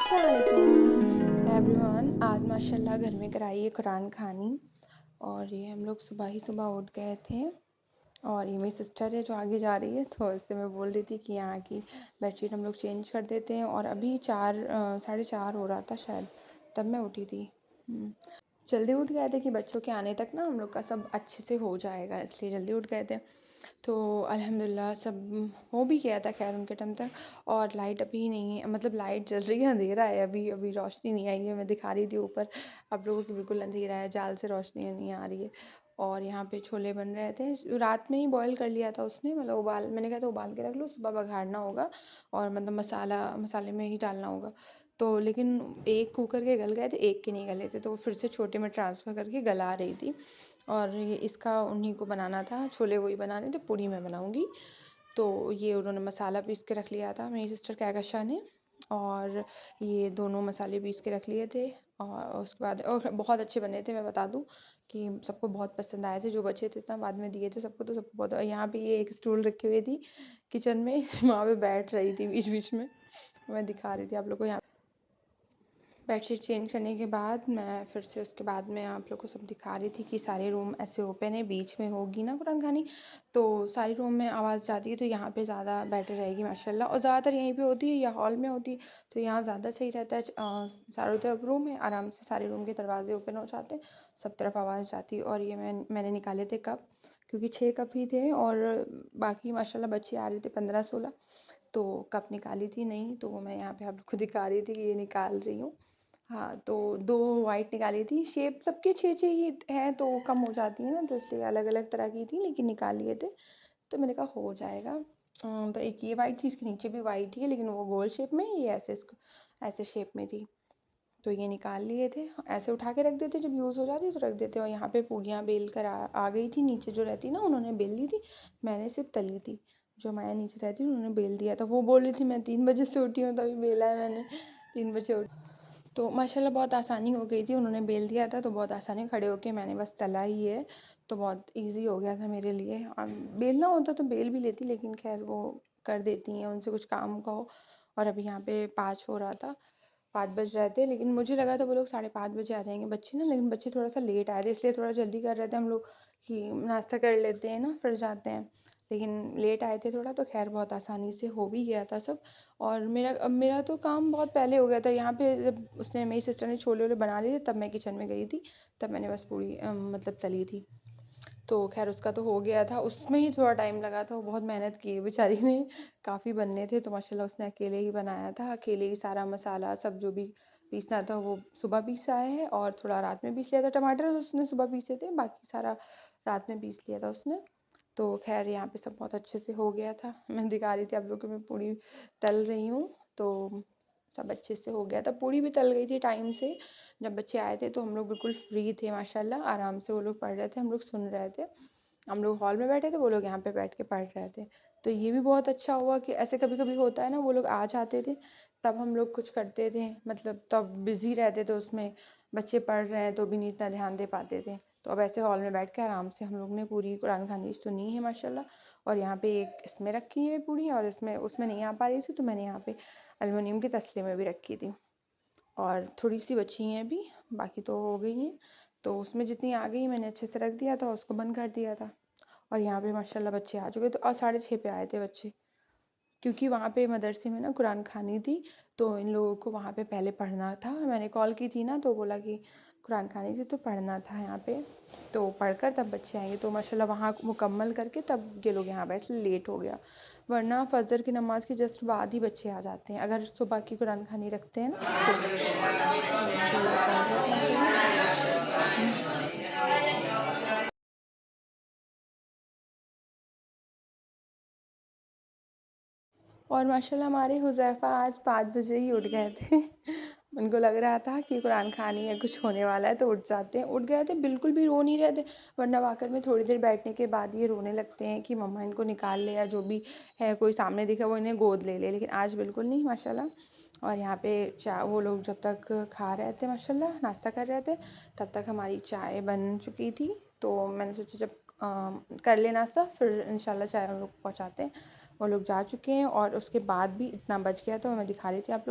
अस्सलामुअलैकुम एवरीवन। आज माशाल्लाह घर में कराई है कुरान खानी। और ये हम लोग सुबह ही सुबह उठ गए थे। और ये मेरी सिस्टर है जो आगे जा रही है, तो इससे मैं बोल रही थी कि यहाँ की बेडशीट हम लोग चेंज कर देते हैं। और अभी 4 साढ़े 4 हो रहा था शायद, तब मैं उठी थी। जल्दी उठ गए थे कि बच्चों के आने तक ना हम लोग का सब अच्छे से हो जाएगा, इसलिए जल्दी उठ गए थे। तो अल्हम्दुलिल्लाह सब हो भी गया था खैर उनके टाइम तक। और लाइट अभी नहीं है, मतलब लाइट जल रही है, अंधेरा है अभी अभी रोशनी नहीं आई है। मैं दिखा रही थी ऊपर आप लोगों की, बिल्कुल अंधेरा है, जाल से रोशनी नहीं आ रही है। और यहाँ पे छोले बन रहे थे, रात में ही बॉईल कर लिया था उसने, मतलब उबाल, मैंने कहा था उबाल के रख लो, सुबह बघाड़ना होगा और मतलब मसाले में ही डालना होगा। तो लेकिन एक कुकर के गल गए थे, एक के नहीं गले थे, तो फिर से छोटे में ट्रांसफ़र करके गला रही थी। और ये इसका उन्हीं को बनाना था, छोले वही बनाने थे, पूरी मैं बनाऊँगी। तो ये उन्होंने मसाला पीस के रख लिया था मेरी सिस्टर कहकशा ने। और ये दोनों मसाले पीस के रख लिए थे। और उसके बाद और बहुत अच्छे बने थे, मैं बता दूँ कि सबको बहुत पसंद आए थे। जो बचे थे इतना बाद में दिए थे सबको, तो सबको बहुत। यहाँ पे ये एक स्टूल रखी हुई थी किचन में वहाँ पे बैठ रही थी बीच बीच में, मैं दिखा रही थी आप लोग को। यहाँ बेडशीट चेंज करने के बाद मैं फिर से उसके बाद में आप लोग को सब दिखा रही थी कि सारे रूम ऐसे ओपन है, बीच में होगी ना कुरान खानी, तो सारे रूम में आवाज़ जाती है, तो यहाँ पे ज़्यादा बेटर रहेगी माशाल्लाह। और ज़्यादातर यहीं पे होती है या हॉल में होती है, तो यहाँ ज़्यादा सही रहता है। चारों तरफ रूम है, आराम से सारे रूम के दरवाजे ओपन हो जाते हैं, सब तरफ आवाज़ जाती है। और ये मैंने निकाले थे कप, क्योंकि 6 कप ही थे और बाकी माशाल्लाह बच्चे आ रहे थे 15-16, तो कप निकाली थी नहीं, तो वो मैं यहाँ पे आप लोग को दिखा रही थी कि ये निकाल रही हूँ। हाँ, तो 2 वाइट निकाली थी, शेप सबके 6-6 ही हैं, तो कम हो जाती है ना, तो इसलिए अलग-अलग तरह की थी, लेकिन निकाल लिए थे। तो मैंने कहा हो जाएगा। तो एक ये वाइट थी, इसके नीचे भी वाइट ही है, लेकिन वो गोल शेप में, ये ऐसे इसको ऐसे शेप में थी। तो ये निकाल लिए थे, ऐसे उठा के रख देते, जब यूज़ हो जाती तो रख देते। और यहाँ पे पूड़ियाँ बेल कर आ गई थी, नीचे जो रहती ना उन्होंने बेल ली थी, मैंने सिर्फ तली थी। जो माया नीचे रहती उन्होंने बेल दिया था। वो बोल रही थी मैं 3 बजे से उठी हूँ तभी बेला है मैंने, 3 बजे उठी। तो माशाल्लाह बहुत आसानी हो गई थी, उन्होंने बेल दिया था तो बहुत आसानी, खड़े होके मैंने बस तला ही है, तो बहुत इजी हो गया था मेरे लिए। बेलना होता तो बेल भी लेती, लेकिन खैर वो कर देती हैं, उनसे कुछ काम कहो। और अभी यहाँ पे 5 हो रहा था, 5 बज रहे थे, लेकिन मुझे लगा था वो लोग 5:30 बजे आ जाएंगे बच्चे ना, लेकिन बच्चे थोड़ा सा लेट आए थे, इसलिए थोड़ा जल्दी कर रहे थे हम लोग कि नाश्ता कर लेते हैं ना फिर जाते हैं। लेकिन लेट आए थे थोड़ा, तो खैर बहुत आसानी से हो भी गया था सब। और मेरा तो काम बहुत पहले हो गया था। यहाँ पे जब उसने, मेरी सिस्टर ने छोले वोले बना लिए थे, तब मैं किचन में गई थी, तब मैंने बस पूरी मतलब तली थी। तो खैर उसका तो हो गया था, उसमें ही थोड़ा टाइम लगा था, वो बहुत मेहनत की है बेचारी ने, काफ़ी बनने थे, तो माशाल्लाह उसने अकेले ही बनाया था, अकेले ही सारा मसाला सब जो भी पीसना था वो सुबह पीसा है, और थोड़ा रात में पीस लिया था। टमाटर उसने सुबह पीसे थे, बाकी सारा रात में पीस लिया था उसने। तो खैर यहाँ पे सब बहुत अच्छे से हो गया था। मैं दिखा रही थी आप लोग को, मैं पूरी तल रही हूँ, तो सब अच्छे से हो गया था। पूरी भी तल गई थी टाइम से। जब बच्चे आए थे तो हम लोग बिल्कुल फ्री थे माशाल्लाह, आराम से वो लोग पढ़ रहे थे, हम लोग सुन रहे थे। हम लोग हॉल में बैठे थे, वो लोग यहाँ पे बैठ के पढ़ रहे थे। तो ये भी बहुत अच्छा हुआ कि ऐसे कभी कभी होता है ना, वो लोग आ जाते थे तब हम लोग कुछ करते थे, मतलब तब बिज़ी रहते थे उसमें, बच्चे पढ़ रहे हैं तो भी नहीं इतना ध्यान दे पाते थे। तो अब ऐसे हॉल में बैठ के आराम से हम लोग ने पूरी कुरान खानी सुनी है माशाल्लाह। और यहाँ पे एक इसमें रखी है पूरी, और इसमें उसमें नहीं आ पा रही थी, तो मैंने यहाँ पे एलुमिनियम की तसले में भी रखी थी। और थोड़ी सी बची हैं अभी, बाकी तो हो गई हैं। तो उसमें जितनी आ गई मैंने अच्छे से रख दिया था, उसको बंद कर दिया था। और यहाँ पे माशाल्लाह बच्चे आ चुके थे, और 6:30 पे आए थे बच्चे, क्योंकि वहाँ पे मदरसे में ना कुरान खानी थी, तो इन लोगों को वहाँ पे पहले पढ़ना था। मैंने कॉल की थी ना, तो बोला कि कुरान खानी थी तो पढ़ना था यहाँ पे, तो पढ़कर तब बच्चे आएंगे। तो माशाल्लाह वहाँ मुकम्मल करके तब ये लोग यहाँ पे, इसलिए लेट हो गया। वरना फजर की नमाज के जस्ट बाद ही बच्चे आ जाते हैं, अगर सुबह की कुरान खानी रखते हैं ना तो। और यहाँ पे ये पढ़ रहे थे माशाल्लाह। और माशाल्लाह हमारे हुज़ैफ़ा आज 5 बजे ही उठ गए थे उनको लग रहा था कि कुरान खानी है, कुछ होने वाला है, तो उठ जाते हैं। उठ गए थे, बिल्कुल भी रो नहीं रहे थे, वरना वाक़ई में थोड़ी देर बैठने के बाद ये रोने लगते हैं कि मम्मा इनको निकाल ले, या जो भी है कोई सामने दिख रहा है वो इन्हें गोद ले ले, लेकिन आज बिल्कुल नहीं माशाल्लाह। और यहाँ पे वो लोग जब तक खा रहे थे माशाल्लाह, नाश्ता कर रहे थे, तब तक हमारी चाय बन चुकी थी। तो मैंने सोचा जब कर ले नाश्ता, फिर इंशाल्लाह चाय उन लोग को पहुँचाते हैं। वो लोग जा चुके हैं, और उसके बाद भी इतना बच गया था, मैं दिखा रही थी आप लोग